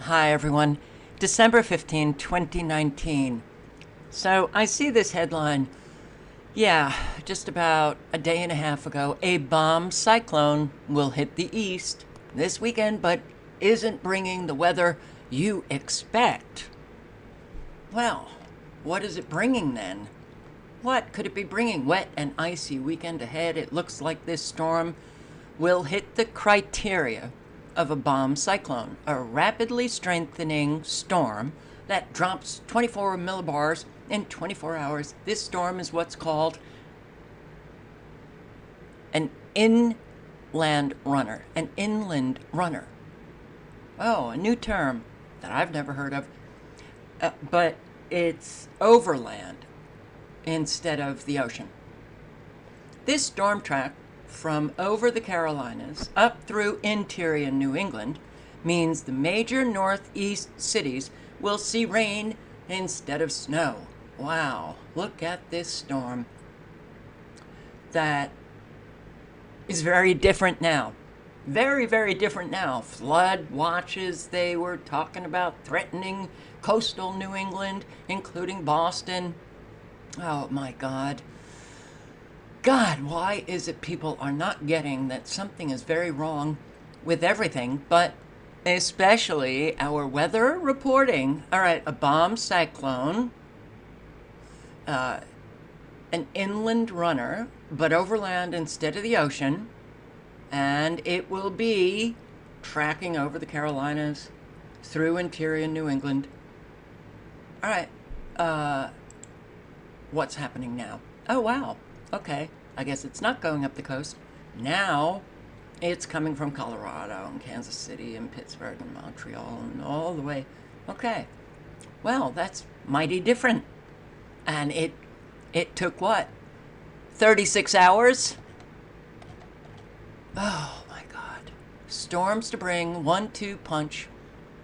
Hi, everyone. December 15, 2019. So I see this headline. Yeah, just about a day and a half ago, a bomb cyclone will hit the east this weekend, but isn't bringing the weather you expect. Well, what is it bringing then? What could it be bringing? Wet and icy weekend ahead. It looks like this storm will hit the criteria of a bomb cyclone, a rapidly strengthening storm that drops 24 millibars in 24 hours. This storm is what's called an inland runner. An inland runner. Oh, a new term that I've never heard of. But it's overland instead of the ocean. This storm track from over the Carolinas up through interior New England means the major northeast cities will see rain instead of snow. Wow, look at this storm. That is very different now. Very, very different now. Flood watches they were talking about threatening coastal New England, including Boston. Oh my God. God, why is it people are not getting that something is very wrong with everything, but especially our weather reporting? All right, a bomb cyclone, an inland runner, but overland instead of the ocean, and it will be tracking over the Carolinas through interior New England. All right, what's happening now? Oh, wow. Okay, I guess it's not going up the coast. Now it's coming from Colorado and Kansas City and Pittsburgh and Montreal and all the way. Okay, well, that's mighty different. And it took what? 36 hours? Oh my God. Storms to bring 1-2 punch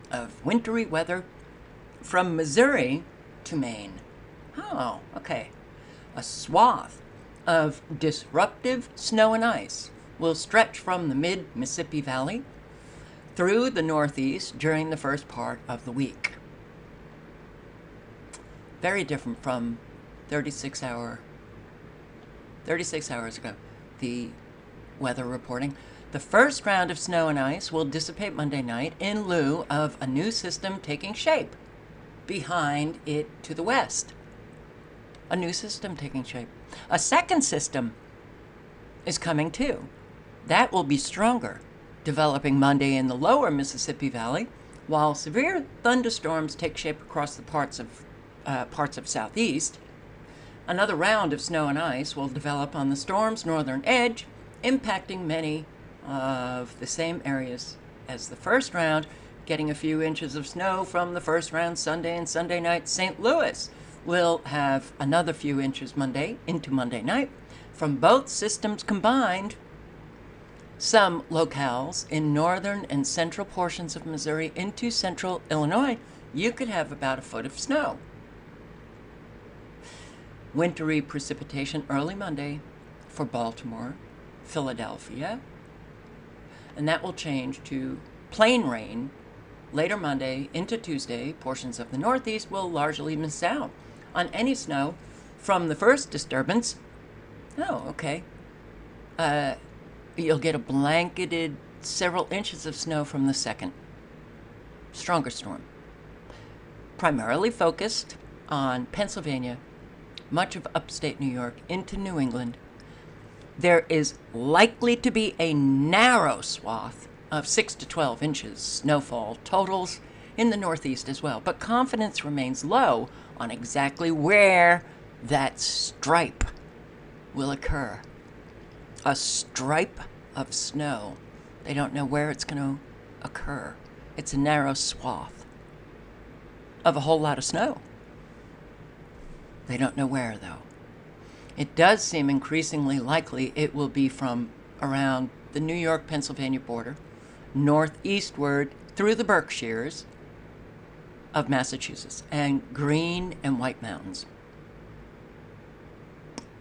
of wintry weather from Missouri to Maine. Oh, okay. A swath of disruptive snow and ice will stretch from the mid-Mississippi Valley through the Northeast during the first part of the week. Very different from 36 hours ago, the weather reporting. The first round of snow and ice will dissipate Monday night in lieu of a new system taking shape behind it to the west. A new system taking shape. A second system is coming too. That will be stronger, developing Monday in the lower Mississippi Valley, while severe thunderstorms take shape across the parts of southeast. Another round of snow and ice will develop on the storm's northern edge, impacting many of the same areas as the first round, getting a few inches of snow from the first round Sunday and Sunday night. St. Louis will have another few inches Monday into Monday night from both systems combined. Some locales in northern and central portions of Missouri into central Illinois, you could have about a foot of snow. Wintry precipitation early Monday for Baltimore, Philadelphia, and that will change to plain rain later Monday into Tuesday. Portions of the Northeast will largely miss out on any snow from the first disturbance. Oh, okay. You'll get a blanketed several inches of snow from the second. Stronger storm. Primarily focused on Pennsylvania, much of upstate New York, into New England. There is likely to be a narrow swath of 6 to 12 inches snowfall totals in the Northeast as well, but confidence remains low on exactly where that stripe will occur. A stripe of snow. They don't know where it's going to occur. It's a narrow swath of a whole lot of snow. They don't know where, though. It does seem increasingly likely it will be from around the New York-Pennsylvania border, northeastward through the Berkshires of Massachusetts, and Green and White Mountains.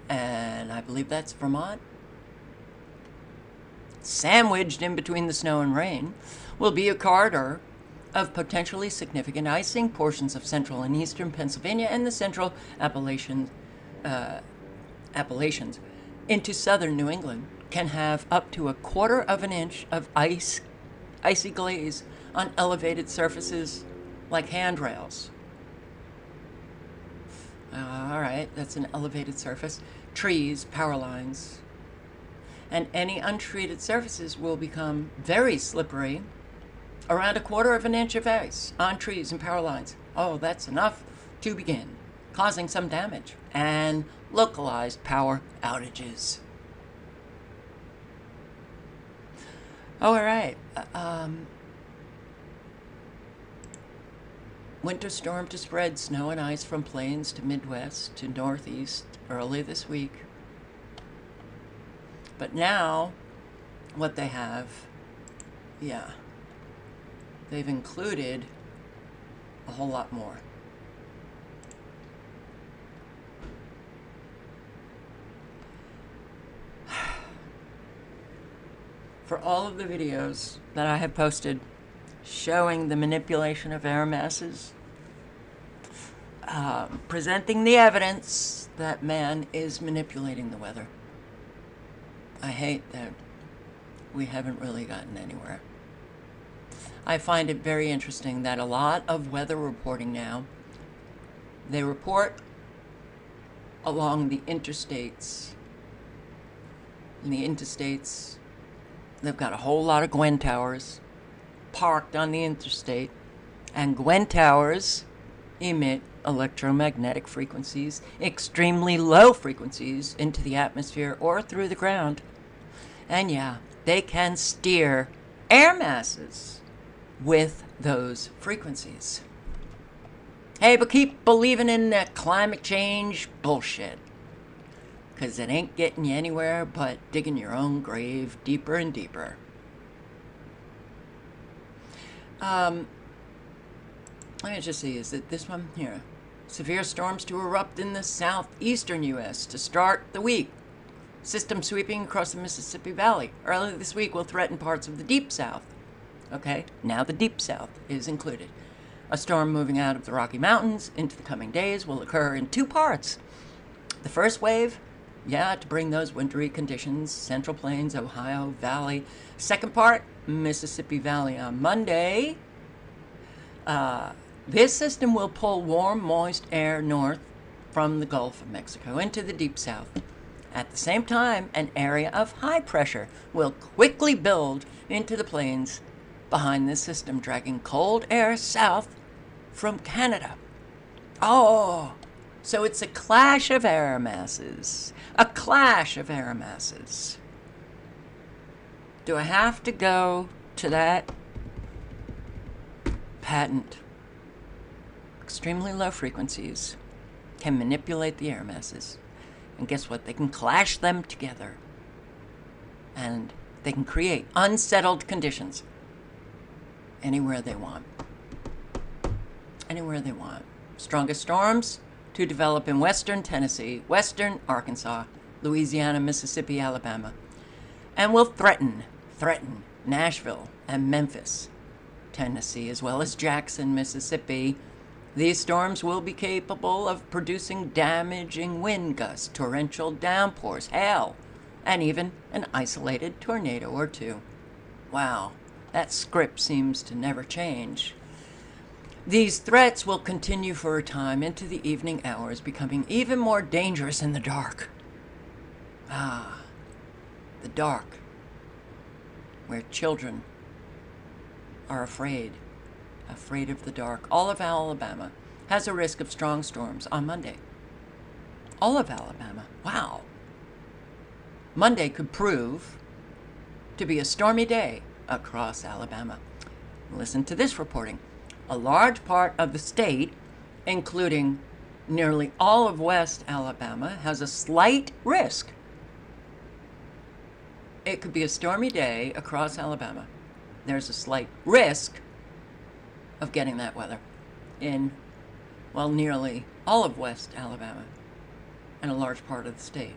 And I believe that's Vermont. Sandwiched in between the snow and rain will be a corridor of potentially significant icing. Portions of central and eastern Pennsylvania and the central Appalachians into southern New England can have up to 1/4 of an inch of icy glaze on elevated surfaces like handrails. All right, that's an elevated surface. Trees, power lines, and any untreated surfaces will become very slippery. Around 1/4 of an inch of ice on trees and power lines. Oh, that's enough to begin causing some damage and localized power outages. Oh, all right. Winter storm to spread snow and ice from plains to Midwest to Northeast early this week. But now, what they have, they've included a whole lot more. For all of the videos that I have posted showing the manipulation of air masses, presenting the evidence that man is manipulating the weather, I hate that we haven't really gotten anywhere. I find it very interesting that a lot of weather reporting now, they report along the interstates. In the interstates, they've got a whole lot of Gwen towers parked on the interstate, and Gwen towers emit electromagnetic frequencies, extremely low frequencies, into the atmosphere or through the ground. And yeah, they can steer air masses with those frequencies. Hey, but keep believing in that climate change bullshit, because it ain't getting you anywhere but digging your own grave deeper and deeper. Let me just see, is it this one here? Severe storms to erupt in the southeastern U.S. to start the week. System sweeping across the Mississippi Valley early this week will threaten parts of the deep south. Okay, now the deep south is included. A storm moving out of the Rocky Mountains into the coming days will occur in 2 parts. The first wave, to bring those wintry conditions, Central Plains, Ohio Valley. Second part, Mississippi Valley on Monday. This system will pull warm, moist air north from the Gulf of Mexico into the deep south. At the same time, an area of high pressure will quickly build into the plains behind this system, dragging cold air south from Canada. Oh, so it's a clash of air masses. A clash of air masses. Do I have to go to that patent? Extremely low frequencies can manipulate the air masses. And guess what? They can clash them together. And they can create unsettled conditions anywhere they want. Anywhere they want. Strongest storms to develop in western Tennessee, western Arkansas, Louisiana, Mississippi, Alabama, and will threaten Nashville and Memphis, Tennessee, as well as Jackson, Mississippi. These storms will be capable of producing damaging wind gusts, torrential downpours, hail, and even an isolated tornado or two. Wow, that script seems to never change. These threats will continue for a time into the evening hours, becoming even more dangerous in the dark. The dark, where children are afraid of the dark. All of Alabama has a risk of strong storms on Monday. All of Alabama. Wow. Monday could prove to be a stormy day across Alabama. Listen to this reporting. A large part of the state, including nearly all of West Alabama, has a slight risk. It could be a stormy day across Alabama. There's a slight risk of getting that weather in, nearly all of West Alabama and a large part of the state.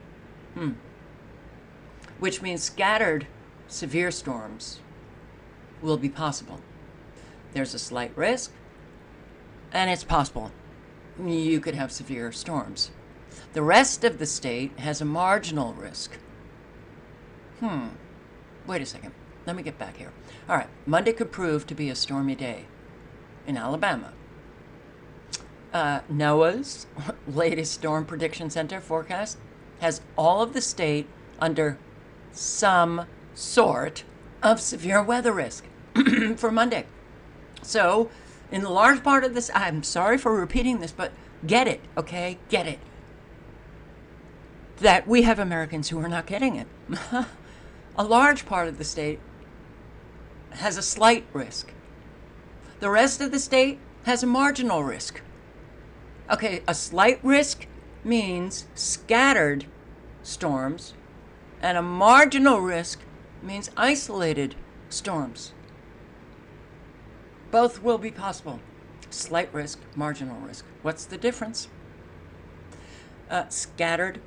Which means scattered severe storms will be possible. there's a slight risk, and it's possible you could have severe storms. The rest of the state has a marginal risk. Wait a second. Let me get back here. All right. Monday could prove to be a stormy day in Alabama. NOAA's latest Storm Prediction Center forecast has all of the state under some sort of severe weather risk for Monday. So, in the large part of this, I'm sorry for repeating this, but get it, okay? Get it. That we have Americans who are not getting it. A large part of the state has a slight risk. The rest of the state has a marginal risk. Okay, a slight risk means scattered storms, and a marginal risk means isolated storms. Both will be possible. Slight risk, marginal risk. What's the difference? Scattered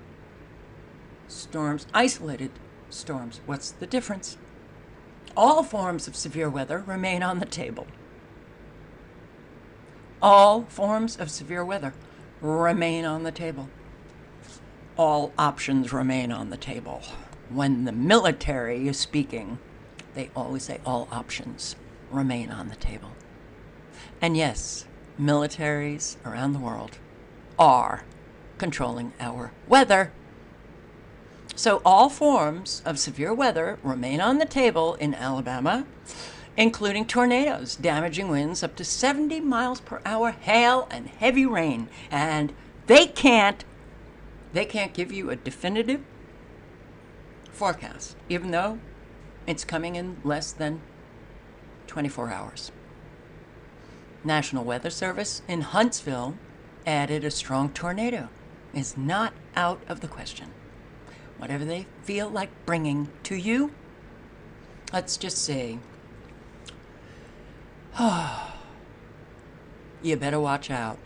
storms, isolated storms. What's the difference? All forms of severe weather remain on the table. All forms of severe weather remain on the table. All options remain on the table. When the military is speaking, they always say all options remain on the table. And yes, militaries around the world are controlling our weather. So all forms of severe weather remain on the table in Alabama, including tornadoes, damaging winds up to 70 miles per hour, hail, and heavy rain. And they can't give you a definitive forecast, even though it's coming in less than 24 hours. National Weather Service in Huntsville added a strong tornado. Is not out of the question. Whatever they feel like bringing to you, let's just say, you better watch out.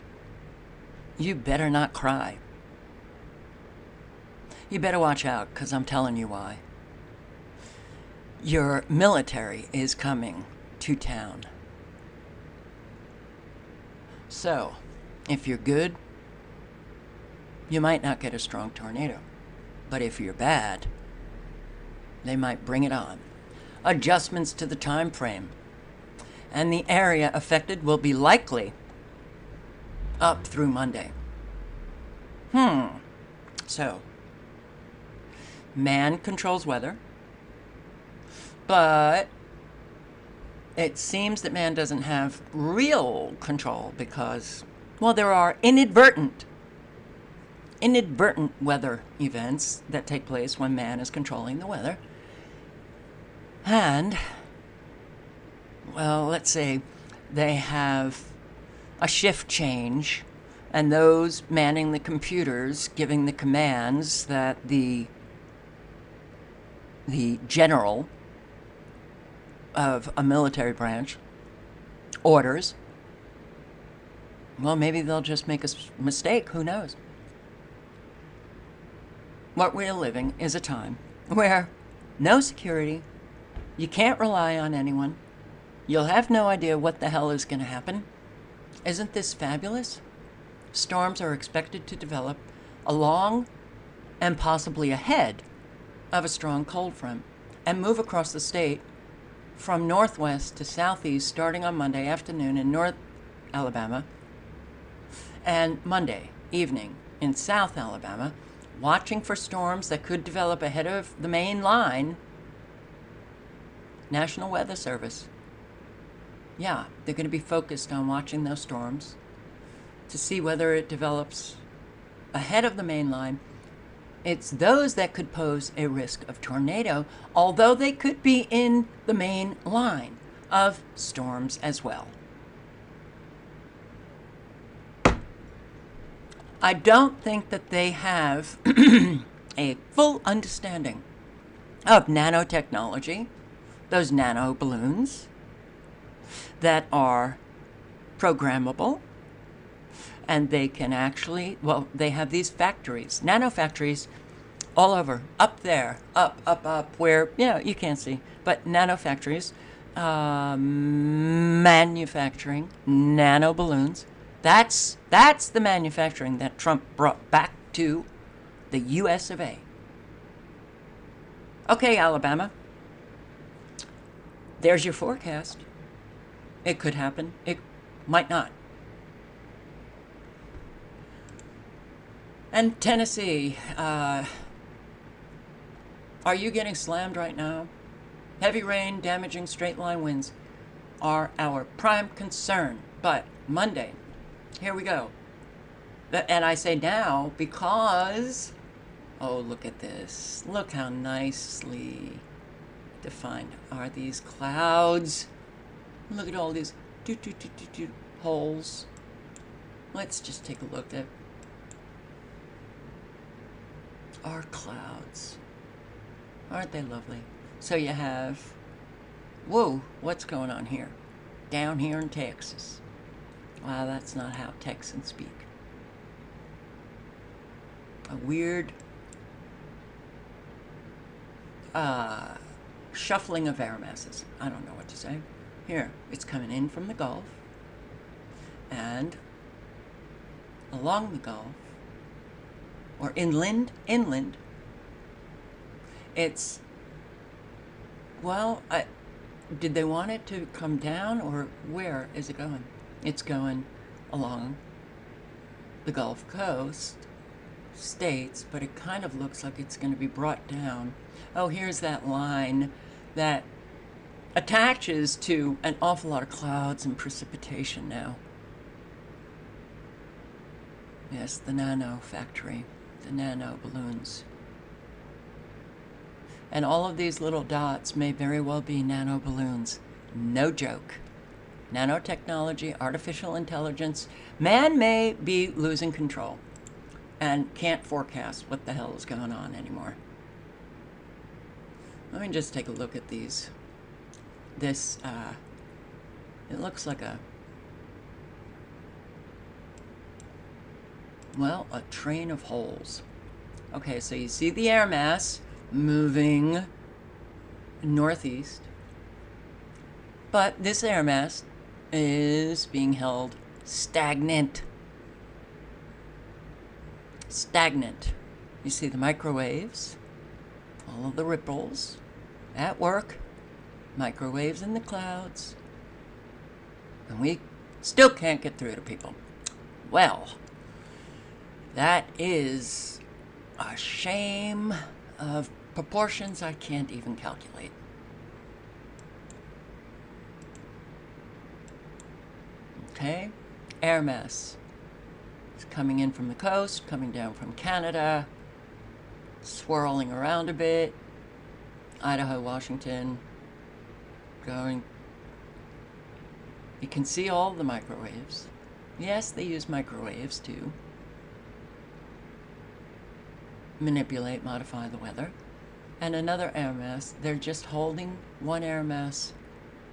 You better not cry. You better watch out, because I'm telling you why. Your military is coming to town. So, if you're good, you might not get a strong tornado. But if you're bad, they might bring it on. Adjustments to the time frame. And the area affected will be likely up through Monday. So, man controls weather, but it seems that man doesn't have real control because, well, there are inadvertent weather events that take place when man is controlling the weather. And, well, let's say they have a shift change, and those manning the computers giving the commands that the general of a military branch orders, well, maybe they'll just make a mistake. Who knows? What we're living is a time where no security, you can't rely on anyone, you'll have no idea what the hell is going to happen. Isn't this fabulous? Storms are expected to develop along and possibly ahead of a strong cold front and move across the state from northwest to southeast starting on Monday afternoon in North Alabama and Monday evening in South Alabama, watching for storms that could develop ahead of the main line. National Weather Service. Yeah, they're going to be focused on watching those storms to see whether it develops ahead of the main line. It's those that could pose a risk of tornado, although they could be in the main line of storms as well. I don't think that they have a full understanding of nanotechnology, those nano balloons that are programmable, and they can actually, well, they have these factories, nano factories all over, up there, up, where, you can't see, but nano factories Manufacturing nano balloons. That's the manufacturing that Trump brought back to the U.S. of A. Okay, Alabama. There's your forecast. It could happen. It might not. And Tennessee, are you getting slammed right now? Heavy rain, damaging straight line winds are our prime concern. But Monday, here we go. And I say now because, oh, look at this. Look how nicely defined are these clouds. Look at all these holes. Let's just take a look at our clouds. Aren't they lovely? So you have, whoa, what's going on here? Down here in Texas. Wow, that's not how Texans speak. A weird shuffling of air masses. I don't know what to say. Here, it's coming in from the Gulf, and along the Gulf, or inland, it's, well, did they want it to come down, or where is it going? It's going along the Gulf Coast states, but it kind of looks like it's going to be brought down. Oh, here's that line that attaches to an awful lot of clouds and precipitation now. Yes, the nano factory, the nano balloons. And all of these little dots may very well be nano balloons. No joke. Nanotechnology, artificial intelligence. Man may be losing control and can't forecast what the hell is going on anymore. Let me just take a look at these. This, it looks like a, well, a train of holes. Okay, so you see the air mass moving northeast, but this air mass is being held stagnant. Stagnant. You see the microwaves, all of the ripples at work, microwaves in the clouds, and we still can't get through to people. Well, that is a shame of proportions I can't even calculate. Okay, air mass is coming in from the coast, coming down from Canada, swirling around a bit, Idaho, Washington, going. You can see all the microwaves. Yes, they use microwaves to manipulate, modify the weather. And another air mass, they're just holding one air mass,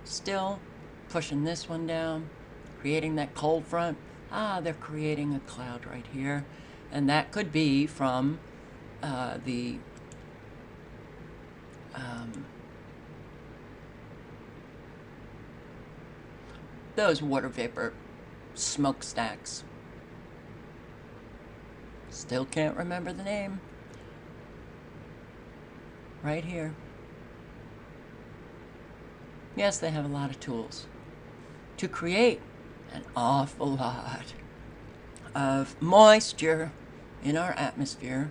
still pushing this one down, creating that cold front. They're creating a cloud right here. And that could be from those water vapor smokestacks. Still can't remember the name. Right here. Yes, they have a lot of tools to create an awful lot of moisture in our atmosphere.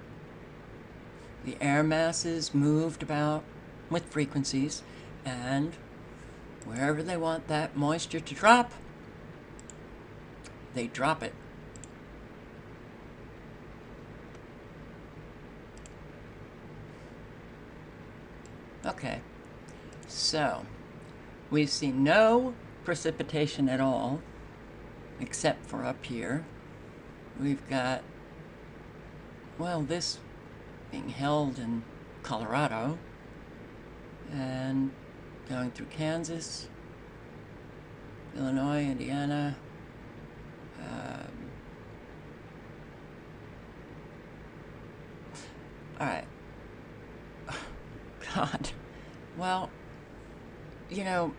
The air masses moved about with frequencies, and wherever they want that moisture to drop, they drop it. Okay, so we've seen no precipitation at all, except for up here. We've got, well, this being held in Colorado and going through Kansas, Illinois, Indiana, all right. God. Well, you know,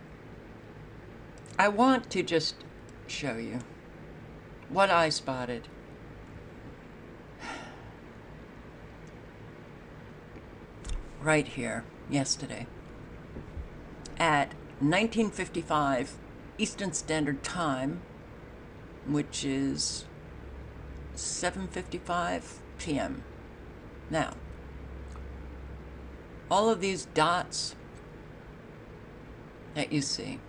I want to just show you what I spotted. Right here, yesterday, at 19:55 Eastern Standard Time, which is 7:55 p.m. Now, all of these dots that you see,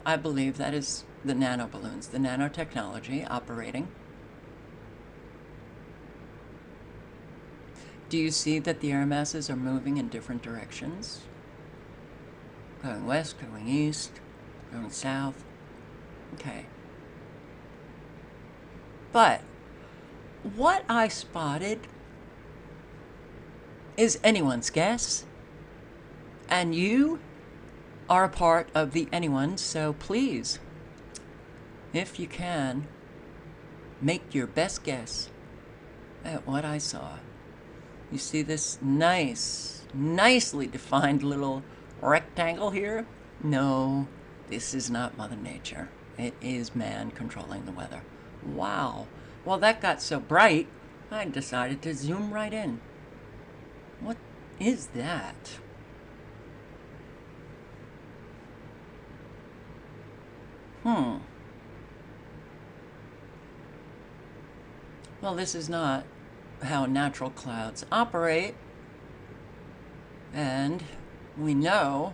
I believe that is the nanoballoons, the nanotechnology operating. Do you see that the air masses are moving in different directions? Going west, going east, going south. Okay. But what I spotted is anyone's guess. And you are a part of the anyone, so please, if you can, make your best guess at what I saw. You see this nicely defined little rectangle here? No, this is not Mother Nature. It is man controlling the weather. Wow. Well, that got so bright, I decided to zoom right in. What is that? Well, this is not how natural clouds operate. And we know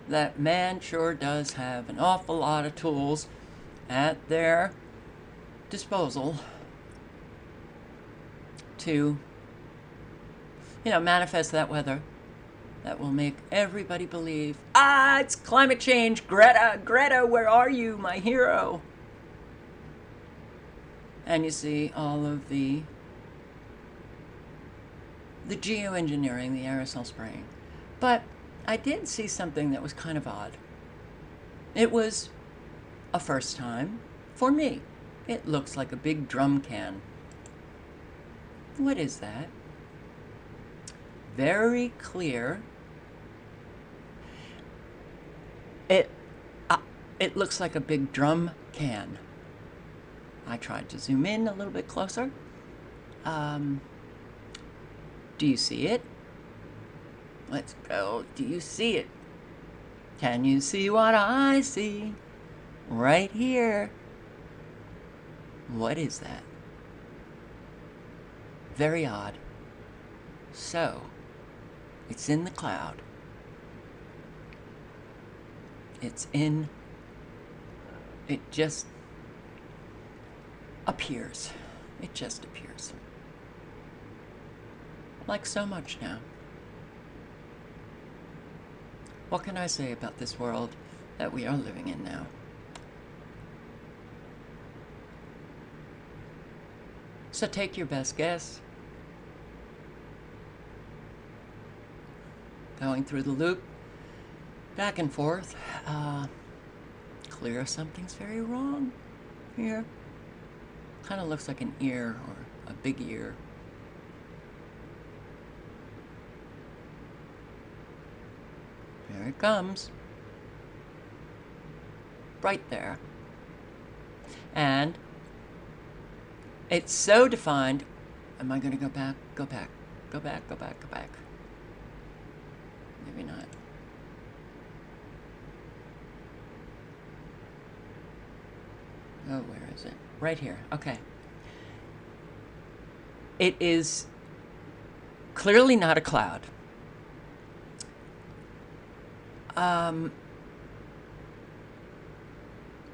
that man sure does have an awful lot of tools at their disposal to, manifest that weather that will make everybody believe, it's climate change. Greta, where are you, my hero? And you see all of the geoengineering, the aerosol spraying. But I did see something that was kind of odd. It was a first time for me. It looks like a big drum can. What is that? Very clear. It looks like a big drum can. I tried to zoom in a little bit closer. Do you see it? Let's go. Do you see it? Can you see what I see? Right here. What is that? Very odd. So, it's in the cloud. It just appears. It just appears. Like so much now. What can I say about this world that we are living in now? So take your best guess. Going through the loop, back and forth. Clear something's very wrong here. Kind of looks like an ear or a big ear. Here it comes. Right there. And it's so defined. Am I going to go back? Go back. Go back, go back, go back. Maybe not. Oh, where is it? Right here. Okay. It is clearly not a cloud.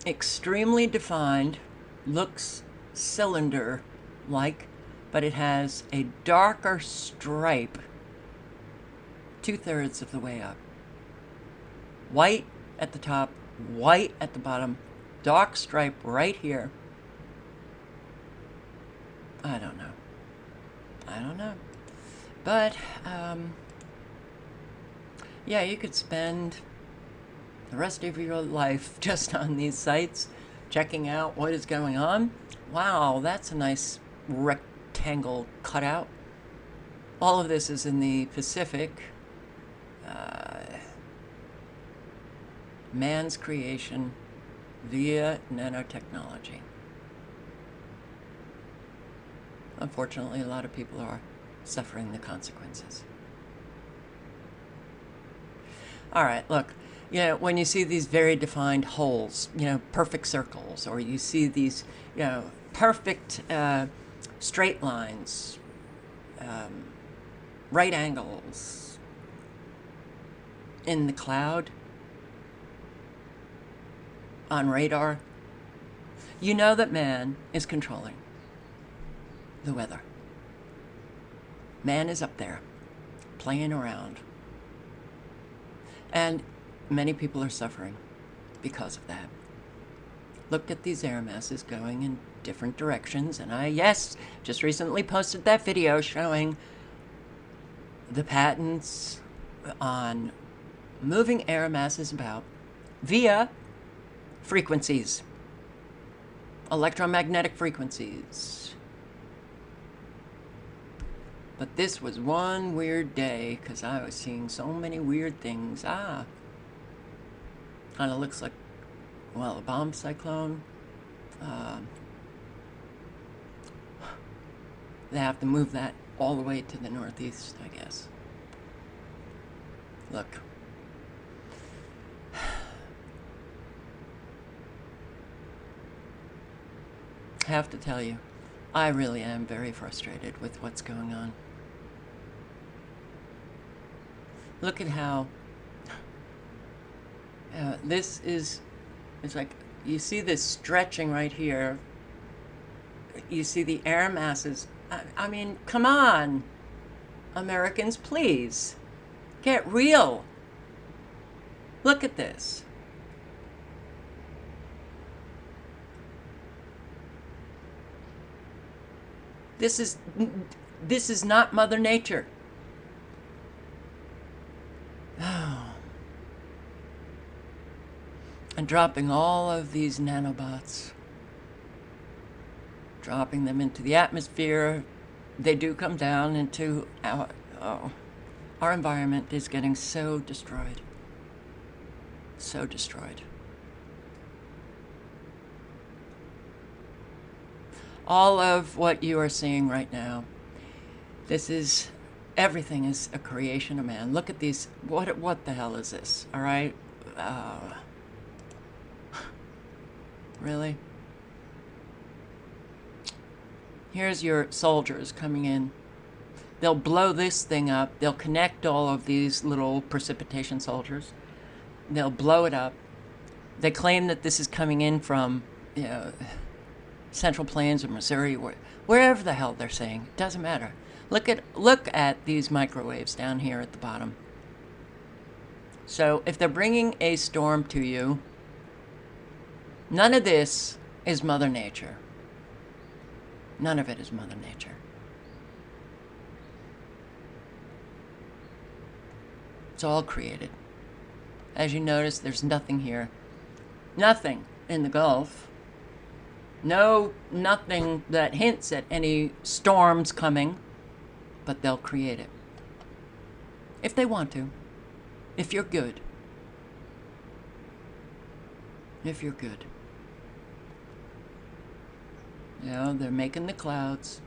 Extremely defined, looks cylinder-like, but it has a darker stripe 2/3 of the way up. White at the top, white at the bottom, dark stripe right here. I don't know. But, yeah, you could spend the rest of your life just on these sites, checking out what is going on. Wow, that's a nice rectangle cutout. All of this is in the Pacific man's creation via nanotechnology. Unfortunately, a lot of people are suffering the consequences. All right, look, when you see these very defined holes, perfect circles, or you see these, perfect straight lines, right angles in the cloud, on radar, you know that man is controlling the weather. Man is up there, playing around. And many people are suffering because of that. Look at these air masses going in different directions. And yes, just recently posted that video showing the patents on moving air masses about via frequencies, electromagnetic frequencies. But this was one weird day because I was seeing so many weird things. Kind of looks like, a bomb cyclone. They have to move that all the way to the northeast, I guess. Look. I have to tell you, I really am very frustrated with what's going on. Look at how it's like, you see this stretching right here. You see the air masses. I mean, come on, Americans, please, get real. Look at this. This is not Mother Nature. And dropping all of these nanobots, dropping them into the atmosphere, they do come down into our environment is getting so destroyed. So destroyed. All of what you are seeing right now, everything is a creation of man. Look at these, what the hell is this, all right? Really? Here's your soldiers coming in. They'll blow this thing up. They'll connect all of these little precipitation soldiers. They'll blow it up. They claim that this is coming in from, Central Plains of Missouri, wherever the hell they're saying. It doesn't matter. Look at these microwaves down here at the bottom. So if they're bringing a storm to you, none of this is Mother Nature. None of it is Mother Nature. It's all created. As you notice, there's nothing here. Nothing in the Gulf. Nothing that hints at any storms coming, but they'll create it. If they want to. If you're good. If you're good. They're making the clouds.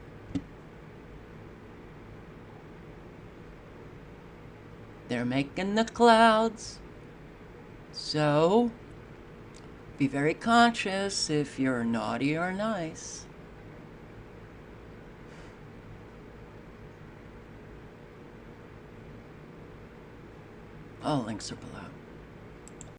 They're making the clouds. So, be very conscious if you're naughty or nice. All links are below.